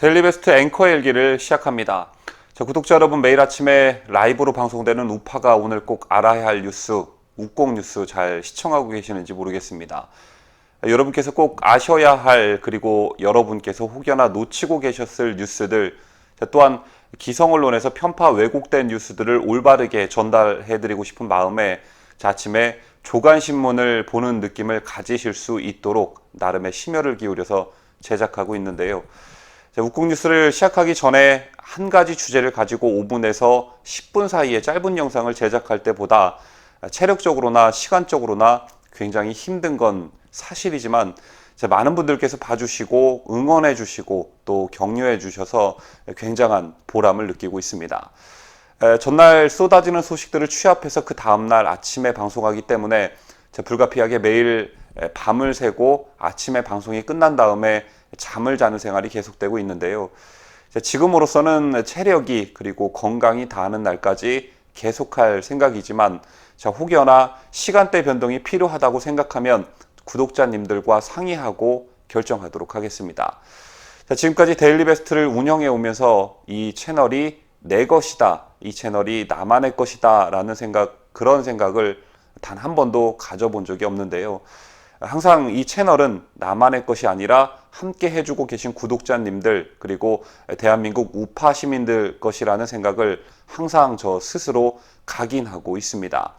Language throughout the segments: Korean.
데일리베스트 앵커의 일기를 시작합니다. 구독자 여러분, 매일 아침에 라이브로 방송되는 우파가 오늘 꼭 알아야 할 뉴스, 우공 뉴스 잘 시청하고 계시는지 모르겠습니다. 여러분께서 꼭 아셔야 할, 그리고 여러분께서 혹여나 놓치고 계셨을 뉴스들, 또한 기성언론에서 편파 왜곡된 뉴스들을 올바르게 전달해드리고 싶은 마음에 아침에 조간신문을 보는 느낌을 가지실 수 있도록 나름의 심혈을 기울여서 제작하고 있는데요. 우국 뉴스를 시작하기 전에 한 가지 주제를 가지고 5분에서 10분 사이에 짧은 영상을 제작할 때보다 체력적으로나 시간적으로나 굉장히 힘든 건 사실이지만 많은 분들께서 봐주시고 응원해 주시고 또 격려해 주셔서 굉장한 보람을 느끼고 있습니다. 전날 쏟아지는 소식들을 취합해서 그 다음날 아침에 방송하기 때문에 불가피하게 매일 밤을 새고 아침에 방송이 끝난 다음에 잠을 자는 생활이 계속되고 있는데요. 지금으로서는 체력이 그리고 건강이 닿는 날까지 계속할 생각이지만 혹여나 시간대 변동이 필요하다고 생각하면 구독자님들과 상의하고 결정하도록 하겠습니다. 지금까지 데일리베스트를 운영해 오면서 이 채널이 내 것이다, 이 채널이 나만의 것이다 라는 그런 생각을 단 한 번도 가져본 적이 없는데요. 항상 이 채널은 나만의 것이 아니라 함께 해주고 계신 구독자님들 그리고 대한민국 우파 시민들 것이라는 생각을 항상 저 스스로 각인하고 있습니다.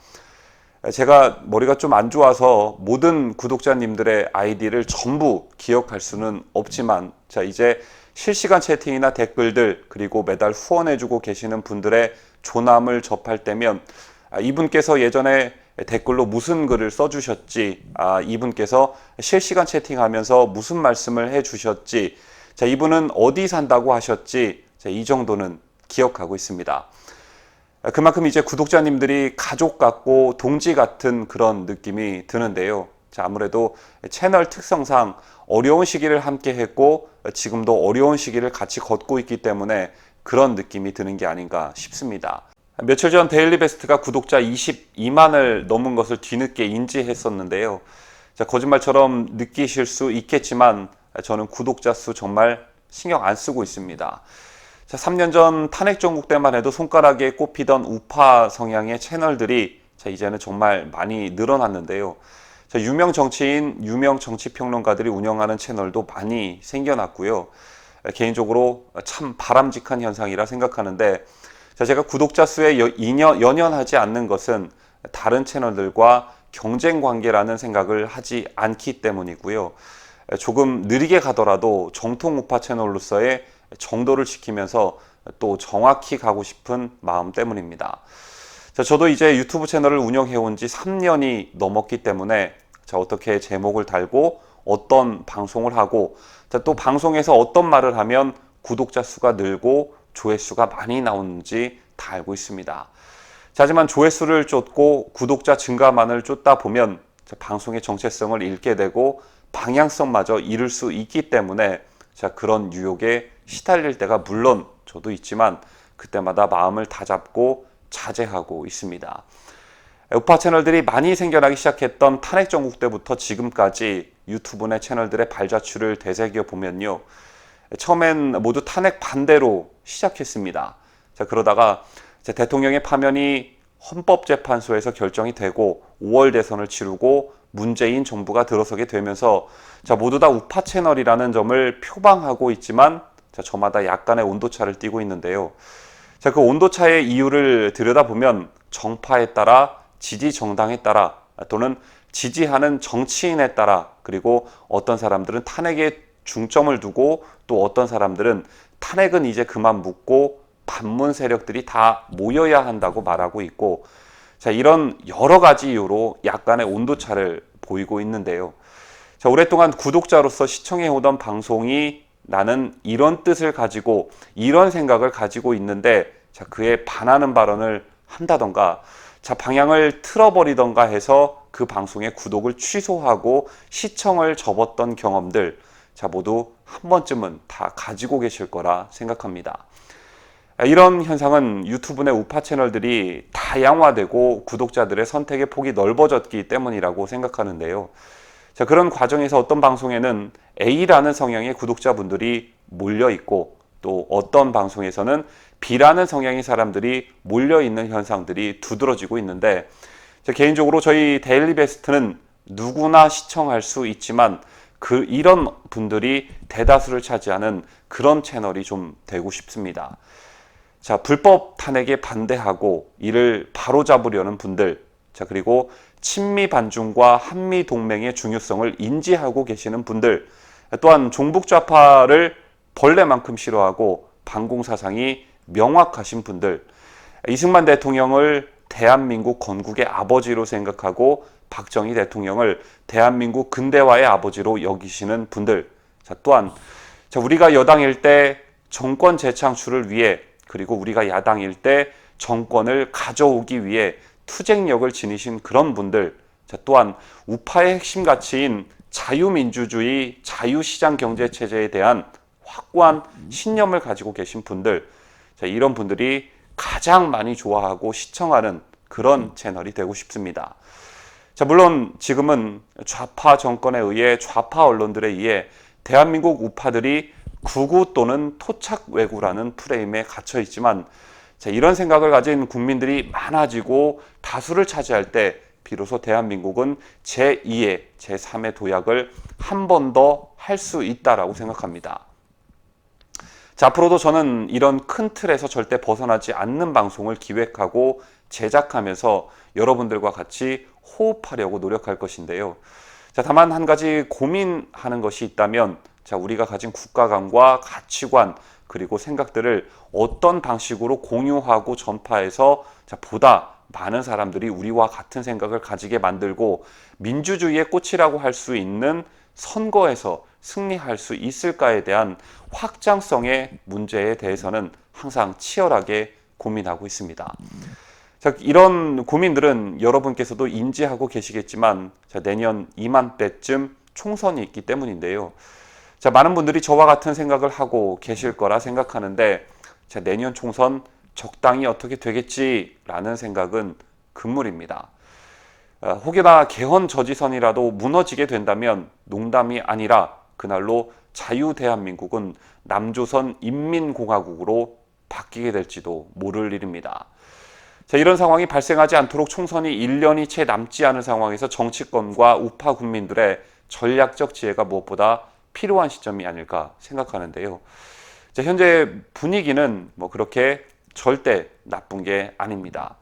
제가 머리가 좀 안 좋아서 모든 구독자님들의 아이디를 전부 기억할 수는 없지만 이제 실시간 채팅이나 댓글들 그리고 매달 후원해주고 계시는 분들의 조남을 접할 때면 이분께서 예전에 댓글로 무슨 글을 써주셨지, 이분께서 실시간 채팅하면서 무슨 말씀을 해주셨지, 이분은 어디 산다고 하셨지, 이 정도는 기억하고 있습니다. 그만큼 이제 구독자님들이 가족 같고 동지 같은 그런 느낌이 드는데요. 아무래도 채널 특성상 어려운 시기를 함께 했고 지금도 어려운 시기를 같이 걷고 있기 때문에 그런 느낌이 드는 게 아닌가 싶습니다. 며칠 전 데일리베스트가 구독자 22만을 넘은 것을 뒤늦게 인지했었는데요. 거짓말처럼 느끼실 수 있겠지만 저는 구독자 수 정말 신경 안 쓰고 있습니다. 3년 전 탄핵 정국 때만 해도 손가락에 꼽히던 우파 성향의 채널들이 이제는 정말 많이 늘어났는데요. 유명 정치인, 유명 정치평론가들이 운영하는 채널도 많이 생겨났고요. 개인적으로 참 바람직한 현상이라 생각하는데 제가 구독자 수에 연연하지 않는 것은 다른 채널들과 경쟁 관계라는 생각을 하지 않기 때문이고요. 조금 느리게 가더라도 정통 우파 채널로서의 정도를 지키면서 또 정확히 가고 싶은 마음 때문입니다. 저도 이제 유튜브 채널을 운영해 온 지 3년이 넘었기 때문에 어떻게 제목을 달고 어떤 방송을 하고 또 방송에서 어떤 말을 하면 구독자 수가 늘고 조회수가 많이 나오는지 다 알고 있습니다. 하지만 조회수를 쫓고 구독자 증가만을 쫓다 보면 방송의 정체성을 잃게 되고 방향성마저 잃을 수 있기 때문에 그런 유혹에 시달릴 때가 물론 저도 있지만 그때마다 마음을 다잡고 자제하고 있습니다. 우파 채널들이 많이 생겨나기 시작했던 탄핵 정국 때부터 지금까지 유튜브 내 채널들의 발자취를 되새겨 보면요. 처음엔 모두 탄핵 반대로 시작했습니다. 그러다가 대통령의 파면이 헌법재판소에서 결정이 되고 5월 대선을 치르고 문재인 정부가 들어서게 되면서 모두 다 우파 채널이라는 점을 표방하고 있지만 저마다 약간의 온도차를 띠고 있는데요. 그 온도차의 이유를 들여다보면 정파에 따라, 지지 정당에 따라 또는 지지하는 정치인에 따라 그리고 어떤 사람들은 탄핵에 중점을 두고 또 어떤 사람들은 탄핵은 이제 그만 묻고 반문 세력들이 다 모여야 한다고 말하고 있고 이런 여러 가지 이유로 약간의 온도차를 보이고 있는데요. 오랫동안 구독자로서 시청해 오던 방송이 나는 이런 뜻을 가지고 이런 생각을 가지고 있는데 그에 반하는 발언을 한다던가 방향을 틀어버리던가 해서 그 방송의 구독을 취소하고 시청을 접었던 경험들 모두 한 번쯤은 다 가지고 계실 거라 생각합니다. 이런 현상은 유튜브 내 우파 채널들이 다양화되고 구독자들의 선택의 폭이 넓어졌기 때문이라고 생각하는데요. 그런 과정에서 어떤 방송에는 A라는 성향의 구독자분들이 몰려 있고 또 어떤 방송에서는 B라는 성향의 사람들이 몰려 있는 현상들이 두드러지고 있는데 개인적으로 저희 데일리 베스트는 누구나 시청할 수 있지만 이런 분들이 대다수를 차지하는 그런 채널이 좀 되고 싶습니다. 자, 불법 탄핵에 반대하고 이를 바로잡으려는 분들, 자, 그리고 친미 반중과 한미 동맹의 중요성을 인지하고 계시는 분들, 또한 종북 좌파를 벌레만큼 싫어하고 반공 사상이 명확하신 분들, 이승만 대통령을 대한민국 건국의 아버지로 생각하고 박정희 대통령을 대한민국 근대화의 아버지로 여기시는 분들, 자, 또한 우리가 여당일 때 정권 재창출을 위해 그리고 우리가 야당일 때 정권을 가져오기 위해 투쟁력을 지니신 그런 분들, 자, 또한 우파의 핵심 가치인 자유민주주의, 자유시장 경제체제에 대한 확고한 신념을 가지고 계신 분들, 자, 이런 분들이 가장 많이 좋아하고 시청하는 그런 채널이 되고 싶습니다. 자, 물론 지금은 좌파 정권에 의해 좌파 언론들에 의해 대한민국 우파들이 구구 또는 토착 왜구라는 프레임에 갇혀 있지만 자, 이런 생각을 가진 국민들이 많아지고 다수를 차지할 때 비로소 대한민국은 제2의 제3의 도약을 한 번 더 할 수 있다라고 생각합니다. 자, 앞으로도 저는 이런 큰 틀에서 절대 벗어나지 않는 방송을 기획하고 제작하면서 여러분들과 같이 호흡하려고 노력할 것인데요. 자, 다만 한 가지 고민하는 것이 있다면 자, 우리가 가진 국가관과 가치관 그리고 생각들을 어떤 방식으로 공유하고 전파해서 자, 보다 많은 사람들이 우리와 같은 생각을 가지게 만들고 민주주의의 꽃이라고 할 수 있는 선거에서 승리할 수 있을까에 대한 확장성의 문제에 대해서는 항상 치열하게 고민하고 있습니다. 자, 이런 고민들은 여러분께서도 인지하고 계시겠지만 자, 내년 이맘때쯤 총선이 있기 때문인데요. 자, 많은 분들이 저와 같은 생각을 하고 계실 거라 생각하는데 자, 내년 총선 적당히 어떻게 되겠지라는 생각은 금물입니다. 혹여나 개헌 저지선이라도 무너지게 된다면 농담이 아니라 그날로 자유대한민국은 남조선 인민공화국으로 바뀌게 될지도 모를 일입니다. 자, 이런 상황이 발생하지 않도록 총선이 1년이 채 남지 않은 상황에서 정치권과 우파 국민들의 전략적 지혜가 무엇보다 필요한 시점이 아닐까 생각하는데요. 자, 현재 분위기는 그렇게 절대 나쁜 게 아닙니다.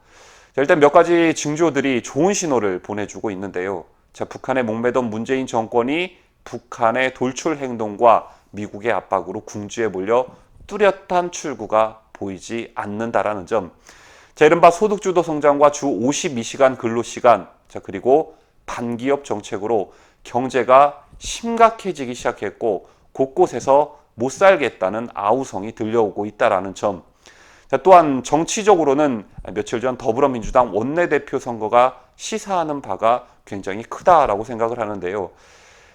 자, 일단 몇 가지 징조들이 좋은 신호를 보내주고 있는데요. 자, 북한에 목매던 문재인 정권이 북한의 돌출 행동과 미국의 압박으로 궁지에 몰려 뚜렷한 출구가 보이지 않는다라는 점. 자, 이른바 소득주도 성장과 주 52시간 근로시간, 자, 그리고 반기업 정책으로 경제가 심각해지기 시작했고 곳곳에서 못 살겠다는 아우성이 들려오고 있다라는 점. 자, 또한 정치적으로는 며칠 전 더불어민주당 원내대표 선거가 시사하는 바가 굉장히 크다라고 생각을 하는데요.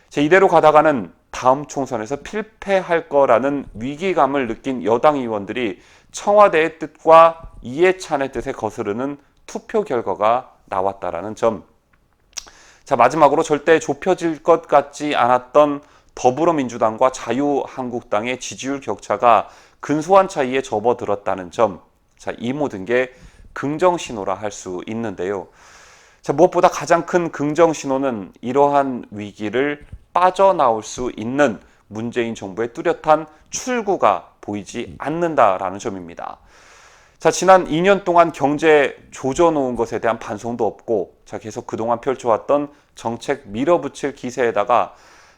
자, 이대로 가다가는 다음 총선에서 필패할 거라는 위기감을 느낀 여당 의원들이 청와대의 뜻과 이해찬의 뜻에 거스르는 투표 결과가 나왔다라는 점. 자, 마지막으로 절대 좁혀질 것 같지 않았던 더불어민주당과 자유한국당의 지지율 격차가 근소한 차이에 접어들었다는 점. 자, 이 모든 게 긍정 신호라 할 수 있는데요. 자, 무엇보다 가장 큰 긍정 신호는 이러한 위기를 빠져나올 수 있는 문재인 정부의 뚜렷한 출구가 보이지 않는다라는 점입니다. 자, 지난 2년 동안 경제 조져놓은 것에 대한 반성도 없고 자, 계속 그동안 펼쳐왔던 정책 밀어붙일 기세에다가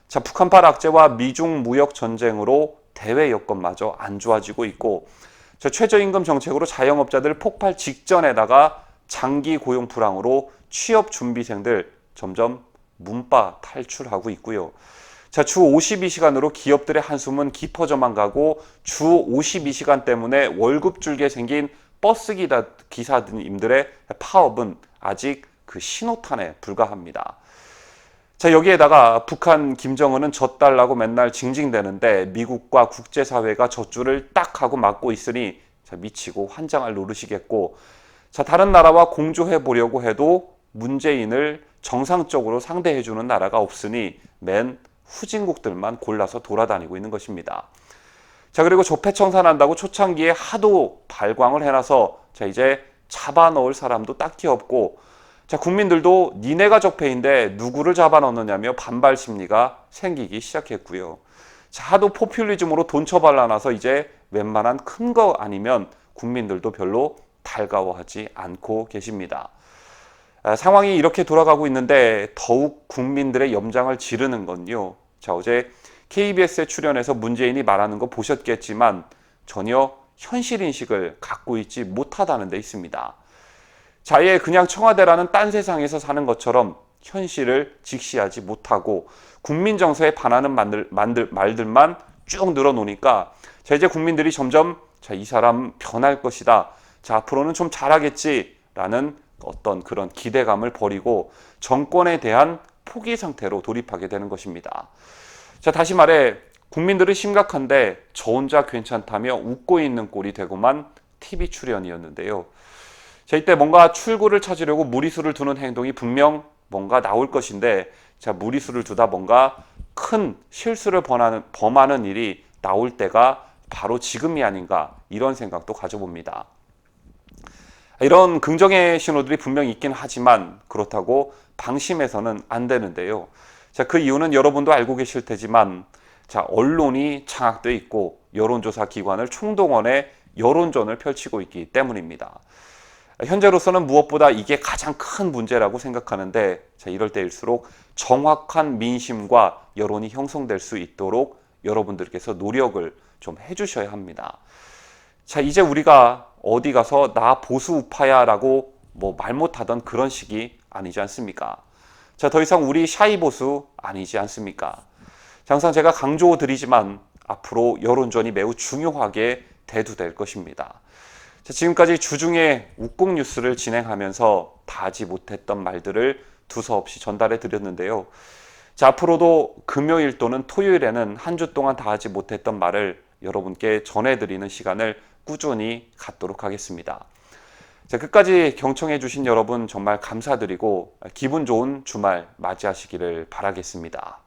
자, 북한발 악재와 미중 무역 전쟁으로 대외 여건마저 안 좋아지고 있고 자, 최저임금 정책으로 자영업자들 폭발 직전에다가 장기 고용 불황으로 취업 준비생들 점점 문바 탈출하고 있고요. 자, 주 52시간으로 기업들의 한숨은 깊어져만 가고 주 52시간 때문에 월급 줄게 생긴 버스 기사님들의 파업은 아직 그 신호탄에 불과합니다. 자, 여기에다가 북한 김정은은 져달라고 맨날 징징대는데 미국과 국제사회가 젖줄을 딱 하고 막고 있으니 자, 미치고 환장할 노릇이겠고 자, 다른 나라와 공조해 보려고 해도 문재인을 정상적으로 상대해주는 나라가 없으니 맨 후진국들만 골라서 돌아다니고 있는 것입니다. 자, 그리고 적폐청산한다고 초창기에 하도 발광을 해놔서 자, 이제 잡아넣을 사람도 딱히 없고, 자, 국민들도 니네가 적폐인데 누구를 잡아넣느냐며 반발 심리가 생기기 시작했고요. 자, 하도 포퓰리즘으로 돈 처발라놔서 이제 웬만한 큰 거 아니면 국민들도 별로 달가워하지 않고 계십니다. 상황이 이렇게 돌아가고 있는데 더욱 국민들의 염장을 지르는 건요. 자, 어제 KBS에 출연해서 문재인이 말하는 거 보셨겠지만 전혀 현실 인식을 갖고 있지 못하다는 데 있습니다. 자, 아예 그냥 청와대라는 딴 세상에서 사는 것처럼 현실을 직시하지 못하고 국민 정서에 반하는 말들만 쭉 늘어놓으니까 자, 이제 국민들이 점점 자, 이 사람 변할 것이다. 자, 앞으로는 좀 잘하겠지라는 어떤 그런 기대감을 버리고 정권에 대한 포기 상태로 돌입하게 되는 것입니다. 자, 다시 말해 국민들은 심각한데 저 혼자 괜찮다며 웃고 있는 꼴이 되고만 TV 출연이었는데요. 자, 이때 뭔가 출구를 찾으려고 무리수를 두는 행동이 분명 뭔가 나올 것인데, 자, 무리수를 두다 뭔가 큰 실수를 범하는 일이 나올 때가 바로 지금이 아닌가, 이런 생각도 가져봅니다. 이런 긍정의 신호들이 분명히 있긴 하지만 그렇다고 방심해서는 안 되는데요. 자, 그 이유는 여러분도 알고 계실 테지만 자, 언론이 장악돼 있고 여론조사 기관을 총동원해 여론전을 펼치고 있기 때문입니다. 현재로서는 무엇보다 이게 가장 큰 문제라고 생각하는데, 자, 이럴 때일수록 정확한 민심과 여론이 형성될 수 있도록 여러분들께서 노력을 좀 해주셔야 합니다. 자, 이제 우리가 어디 가서 나 보수 우파야 라고 뭐 말 못하던 그런 시기 아니지 않습니까? 자, 더 이상 우리 샤이 보수 아니지 않습니까? 자, 항상 제가 강조드리지만 앞으로 여론전이 매우 중요하게 대두될 것입니다. 자, 지금까지 주중에 우국 뉴스를 진행하면서 다 하지 못했던 말들을 두서없이 전달해 드렸는데요. 자, 앞으로도 금요일 또는 토요일에는 한 주 동안 다 하지 못했던 말을 여러분께 전해드리는 시간을 꾸준히 갖도록 하겠습니다. 자, 끝까지 경청해 주신 여러분 정말 감사드리고 기분 좋은 주말 맞이하시기를 바라겠습니다.